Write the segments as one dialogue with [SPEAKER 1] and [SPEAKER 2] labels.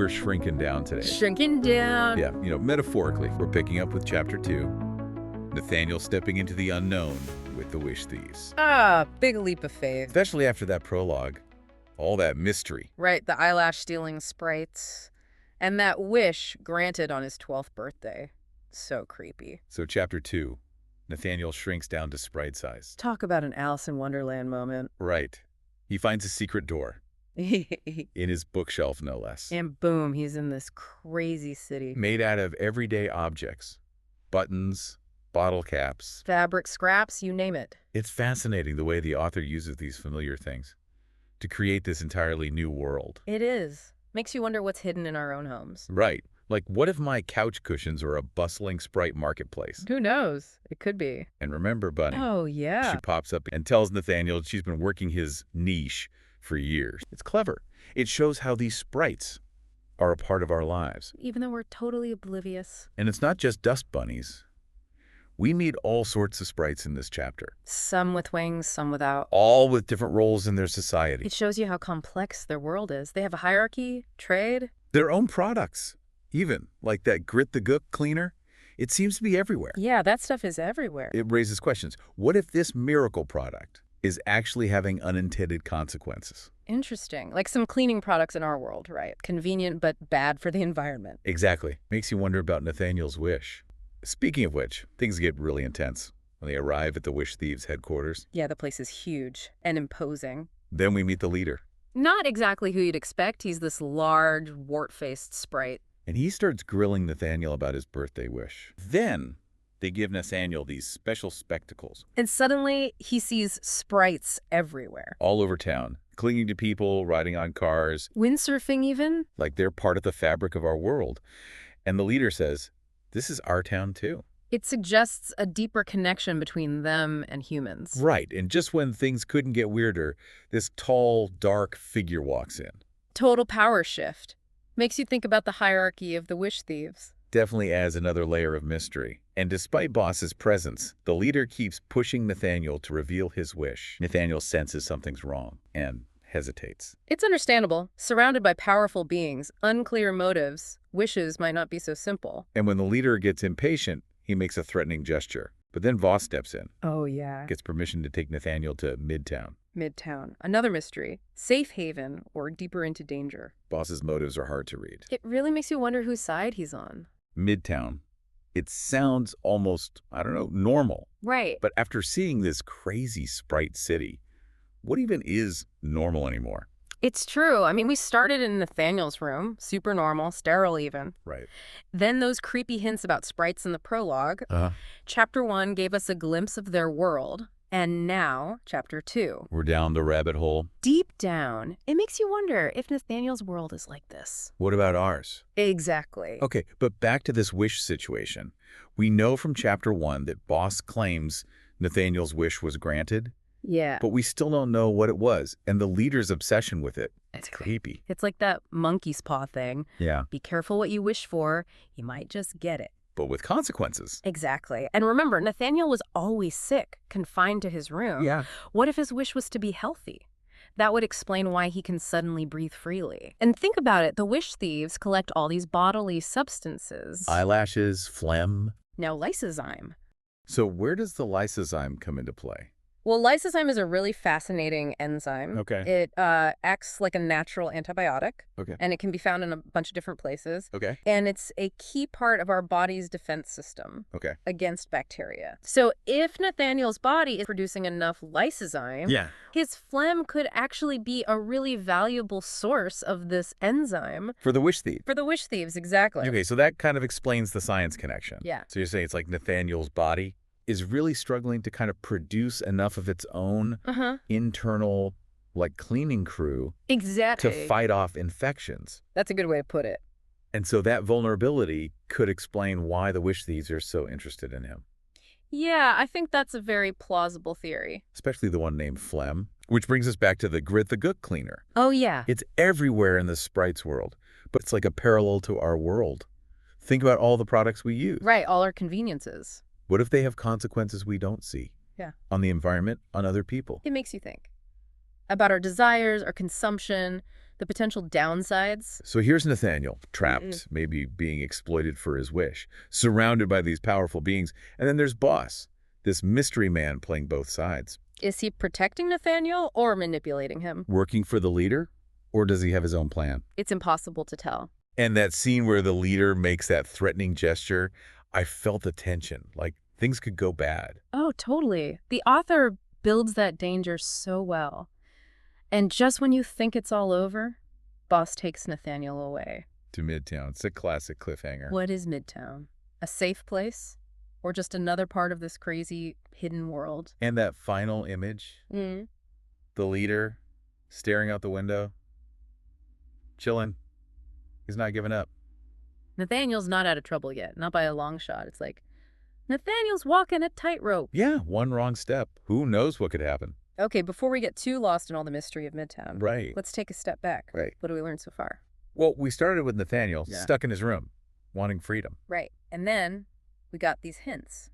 [SPEAKER 1] we're shrinking down today.
[SPEAKER 2] Shrinking down.
[SPEAKER 1] Yeah, metaphorically, we're picking up with Chapter 2. Nathaniel stepping into the unknown with the Wish Thieves.
[SPEAKER 2] Ah, big leap of faith.
[SPEAKER 1] Especially after that prologue. All that mystery.
[SPEAKER 2] Right, the eyelash-stealing sprites. And that wish granted on his 12th birthday. So creepy.
[SPEAKER 1] So Chapter 2, Nathaniel shrinks down to sprite size.
[SPEAKER 2] Talk about an Alice in Wonderland moment.
[SPEAKER 1] Right. He finds a secret door. In his bookshelf, no less.
[SPEAKER 2] And boom, he's in this crazy city.
[SPEAKER 1] Made out of everyday objects. Buttons, bottle caps.
[SPEAKER 2] Fabric scraps, you name it.
[SPEAKER 1] It's fascinating the way the author uses these familiar things to create this entirely new world.
[SPEAKER 2] It is. Makes you wonder what's hidden in our own homes.
[SPEAKER 1] Right. Like, what if my couch cushions are a bustling sprite marketplace?
[SPEAKER 2] Who knows? It could be.
[SPEAKER 1] And remember, Bunny.
[SPEAKER 2] Oh, yeah.
[SPEAKER 1] She pops up and tells Nathaniel she's been working his niche for years. It's clever. It shows how these sprites are a part of our lives.
[SPEAKER 2] Even though we're totally oblivious.
[SPEAKER 1] And it's not just dust bunnies. We meet all sorts of sprites in this chapter.
[SPEAKER 2] Some with wings, some without.
[SPEAKER 1] All with different roles in their society.
[SPEAKER 2] It shows you how complex their world is. They have a hierarchy, trade.
[SPEAKER 1] Their own products, even. Like that Grit the Gook cleaner. It seems to be everywhere.
[SPEAKER 2] Yeah, that stuff is everywhere.
[SPEAKER 1] It raises questions. What if this miracle product is actually having unintended consequences?
[SPEAKER 2] Interesting. Like some cleaning products in our world, right? Convenient, but bad for the environment.
[SPEAKER 1] Exactly. Makes you wonder about Nathaniel's wish. Speaking of which, things get really intense when they arrive at the Wish Thieves headquarters.
[SPEAKER 2] Yeah, the place is huge and imposing.
[SPEAKER 1] Then we meet the leader.
[SPEAKER 2] Not exactly who you'd expect. He's this large, wart-faced sprite.
[SPEAKER 1] And he starts grilling Nathaniel about his birthday wish. Then they give Nathaniel these special spectacles.
[SPEAKER 2] And suddenly, he sees sprites everywhere.
[SPEAKER 1] All over town, clinging to people, riding on cars.
[SPEAKER 2] Windsurfing even?
[SPEAKER 1] Like they're part of the fabric of our world. And the leader says, this is our town too.
[SPEAKER 2] It suggests a deeper connection between them and humans.
[SPEAKER 1] Right, and just when things couldn't get weirder, this tall, dark figure walks in.
[SPEAKER 2] Total power shift. Makes you think about the hierarchy of the Wish Thieves.
[SPEAKER 1] Definitely adds another layer of mystery. And despite Boss's presence, the leader keeps pushing Nathaniel to reveal his wish. Nathaniel senses something's wrong and hesitates.
[SPEAKER 2] It's understandable. Surrounded by powerful beings, unclear motives, wishes might not be so simple.
[SPEAKER 1] And when the leader gets impatient, he makes a threatening gesture. But then Voss steps in.
[SPEAKER 2] Oh, yeah.
[SPEAKER 1] Gets permission to take Nathaniel to Midtown.
[SPEAKER 2] Midtown. Another mystery. Safe haven or deeper into danger.
[SPEAKER 1] Boss's motives are hard to read.
[SPEAKER 2] It really makes you wonder whose side he's on.
[SPEAKER 1] Midtown. It sounds almost, normal.
[SPEAKER 2] Right.
[SPEAKER 1] But after seeing this crazy sprite city, what even is normal anymore?
[SPEAKER 2] It's true. I mean, we started in Nathaniel's room, super normal, sterile even.
[SPEAKER 1] Right.
[SPEAKER 2] Then those creepy hints about sprites in the prologue. Chapter 1 gave us a glimpse of their world. And now, Chapter 2.
[SPEAKER 1] We're down the rabbit hole.
[SPEAKER 2] Deep down, it makes you wonder if Nathaniel's world is like this.
[SPEAKER 1] What about ours?
[SPEAKER 2] Exactly.
[SPEAKER 1] Okay, but back to this wish situation. We know from Chapter 1 that Boss claims Nathaniel's wish was granted.
[SPEAKER 2] Yeah.
[SPEAKER 1] But we still don't know what it was, and the leader's obsession with it. It's creepy.
[SPEAKER 2] It's like that monkey's paw thing.
[SPEAKER 1] Yeah.
[SPEAKER 2] Be careful what you wish for. You might just get it.
[SPEAKER 1] But with consequences.
[SPEAKER 2] Exactly. And remember, Nathaniel was always sick, confined to his room.
[SPEAKER 1] Yeah.
[SPEAKER 2] What if his wish was to be healthy? That would explain why he can suddenly breathe freely. And think about it. The Wish Thieves collect all these bodily substances.
[SPEAKER 1] Eyelashes, phlegm.
[SPEAKER 2] Now, lysozyme.
[SPEAKER 1] So where does the lysozyme come into play?
[SPEAKER 2] Well, lysozyme is a really fascinating enzyme.
[SPEAKER 1] Okay.
[SPEAKER 2] It acts like a natural antibiotic.
[SPEAKER 1] Okay.
[SPEAKER 2] And it can be found in a bunch of different places.
[SPEAKER 1] Okay.
[SPEAKER 2] And it's a key part of our body's defense system
[SPEAKER 1] Okay.
[SPEAKER 2] against bacteria. So if Nathaniel's body is producing enough lysozyme, his phlegm could actually be a really valuable source of this enzyme.
[SPEAKER 1] For the Wish Thief.
[SPEAKER 2] For the Wish Thieves, exactly.
[SPEAKER 1] Okay, so that kind of explains the science connection.
[SPEAKER 2] Yeah.
[SPEAKER 1] So you're saying it's like Nathaniel's body is really struggling to kind of produce enough of its own internal, cleaning crew
[SPEAKER 2] Exactly.
[SPEAKER 1] to fight off infections.
[SPEAKER 2] That's a good way to put it.
[SPEAKER 1] And so that vulnerability could explain why the Wish Thieves are so interested in him.
[SPEAKER 2] Yeah, I think that's a very plausible theory.
[SPEAKER 1] Especially the one named Phlegm, which brings us back to the Grit the Gook cleaner.
[SPEAKER 2] Oh, yeah.
[SPEAKER 1] It's everywhere in the sprites world, but it's like a parallel to our world. Think about all the products we use.
[SPEAKER 2] Right, all our conveniences.
[SPEAKER 1] What if they have consequences we don't see?
[SPEAKER 2] Yeah.
[SPEAKER 1] On the environment, on other people?
[SPEAKER 2] It makes you think about our desires, our consumption, the potential downsides.
[SPEAKER 1] So here's Nathaniel, trapped, maybe being exploited for his wish, surrounded by these powerful beings. And then there's Boss, this mystery man playing both sides.
[SPEAKER 2] Is he protecting Nathaniel or manipulating him?
[SPEAKER 1] Working for the leader? Or does he have his own plan?
[SPEAKER 2] It's impossible to tell.
[SPEAKER 1] And that scene where the leader makes that threatening gesture, I felt the tension, like things could go bad.
[SPEAKER 2] Oh, totally. The author builds that danger so well. And just when you think it's all over, Boss takes Nathaniel away.
[SPEAKER 1] To Midtown. It's a classic cliffhanger.
[SPEAKER 2] What is Midtown? A safe place? Or just another part of this crazy hidden world?
[SPEAKER 1] And that final image, the leader staring out the window, chilling. He's not giving up.
[SPEAKER 2] Nathaniel's not out of trouble yet, not by a long shot. It's like, Nathaniel's walking a tightrope.
[SPEAKER 1] Yeah, one wrong step. Who knows what could happen?
[SPEAKER 2] Okay, before we get too lost in all the mystery of Midtown,
[SPEAKER 1] Right.
[SPEAKER 2] let's take a step back.
[SPEAKER 1] Right.
[SPEAKER 2] What do we learn so far?
[SPEAKER 1] Well, we started with Nathaniel stuck in his room, wanting freedom.
[SPEAKER 2] Right. And then we got these hints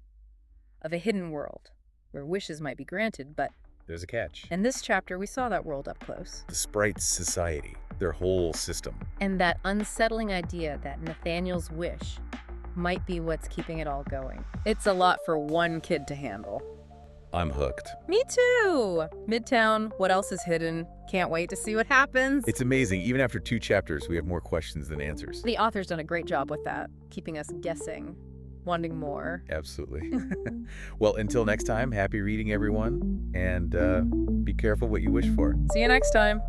[SPEAKER 2] of a hidden world where wishes might be granted, but
[SPEAKER 1] there's a catch.
[SPEAKER 2] in this chapter, we saw that world up close.
[SPEAKER 1] The sprites society, their whole system.
[SPEAKER 2] And that unsettling idea that Nathaniel's wish might be what's keeping it all going. It's a lot for one kid to handle.
[SPEAKER 1] I'm hooked.
[SPEAKER 2] Me too! Midtown, what else is hidden? Can't wait to see what happens.
[SPEAKER 1] It's amazing. Even after 2 chapters, we have more questions than answers.
[SPEAKER 2] The author's done a great job with that, keeping us guessing, wanting more.
[SPEAKER 1] Absolutely. Well, until next time, happy reading, everyone. And be careful what you wish for.
[SPEAKER 2] See you next time.